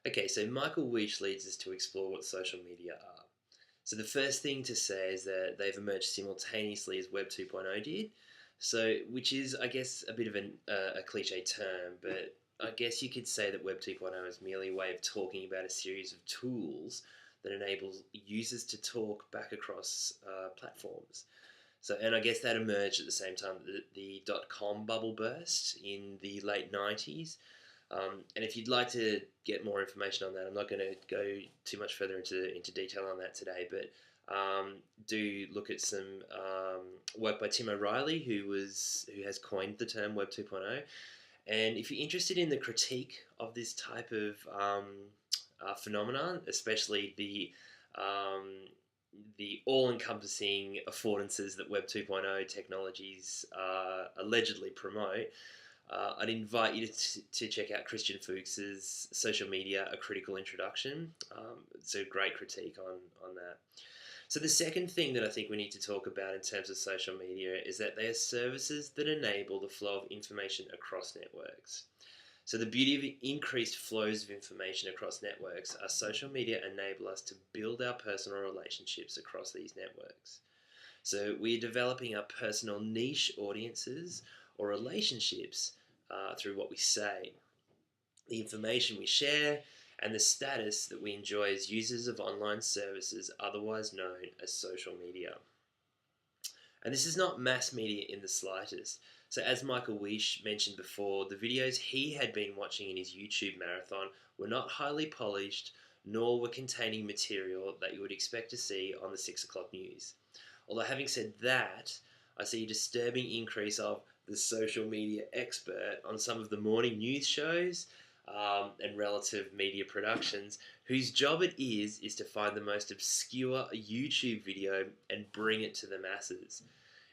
Okay, so Michael Weech leads us to explore what social media are. So the first thing to say is that they've emerged simultaneously as Web 2.0 did. So, which is, I guess, a bit of a cliche term, but I guess you could say that Web 2.0 is merely a way of talking about a series of tools that enables users to talk back across platforms. So, and I guess that emerged at the same time that the .com bubble burst in the late 90s. And if you'd like to get more information on that, I'm not going to go too much further into detail on that today, but do look at some work by Tim O'Reilly, who has coined the term Web 2.0. And if you're interested in the critique of this type of phenomenon, especially the all-encompassing affordances that Web 2.0 technologies allegedly promote, I'd invite you to check out Christian Fuchs's Social Media: A Critical Introduction. It's a great critique on that. So the second thing that I think we need to talk about in terms of social media is that they are services that enable the flow of information across networks. So the beauty of increased flows of information across networks are social media enable us to build our personal relationships across these networks. So we're developing our personal niche audiences or relationships through what we say, the information we share, and the status that we enjoy as users of online services, otherwise known as social media. And this is not mass media in the slightest. So, as Michael Weish mentioned before, the videos he had been watching in his YouTube marathon were not highly polished, nor were containing material that you would expect to see on the 6 o'clock news. Although, having said that, I see a disturbing increase of the social media expert on some of the morning news shows and relative media productions, whose job it is to find the most obscure YouTube video and bring it to the masses.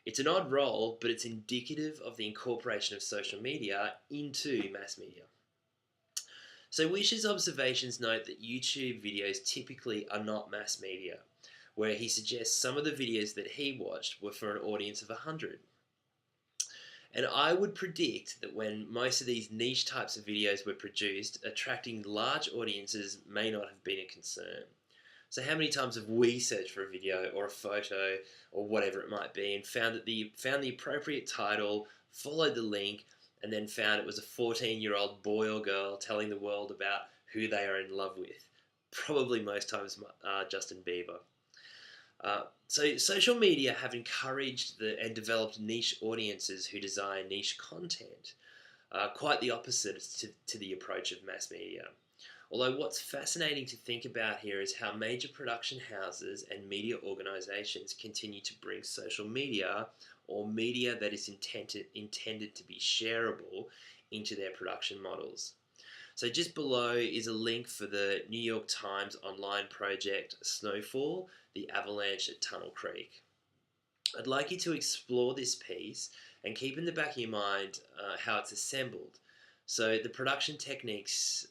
It's an odd role, but it's indicative of the incorporation of social media into mass media. So Wish's observations note that YouTube videos typically are not mass media, where he suggests some of the videos that he watched were for an audience of 100. And I would predict that when most of these niche types of videos were produced, attracting large audiences may not have been a concern. So how many times have we searched for a video or a photo or whatever it might be and found the appropriate title, followed the link, and then found it was a 14-year-old boy or girl telling the world about who they are in love with? Probably most times Justin Bieber. So social media have encouraged and developed niche audiences who desire niche content. Quite the opposite to the approach of mass media. Although what's fascinating to think about here is how major production houses and media organisations continue to bring social media or media that is intended to be shareable into their production models. So just below is a link for the New York Times online project Snowfall, the avalanche at Tunnel Creek. I'd like you to explore this piece and keep in the back of your mind how it's assembled. So the production techniques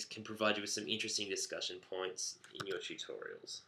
can provide you with some interesting discussion points in your tutorials.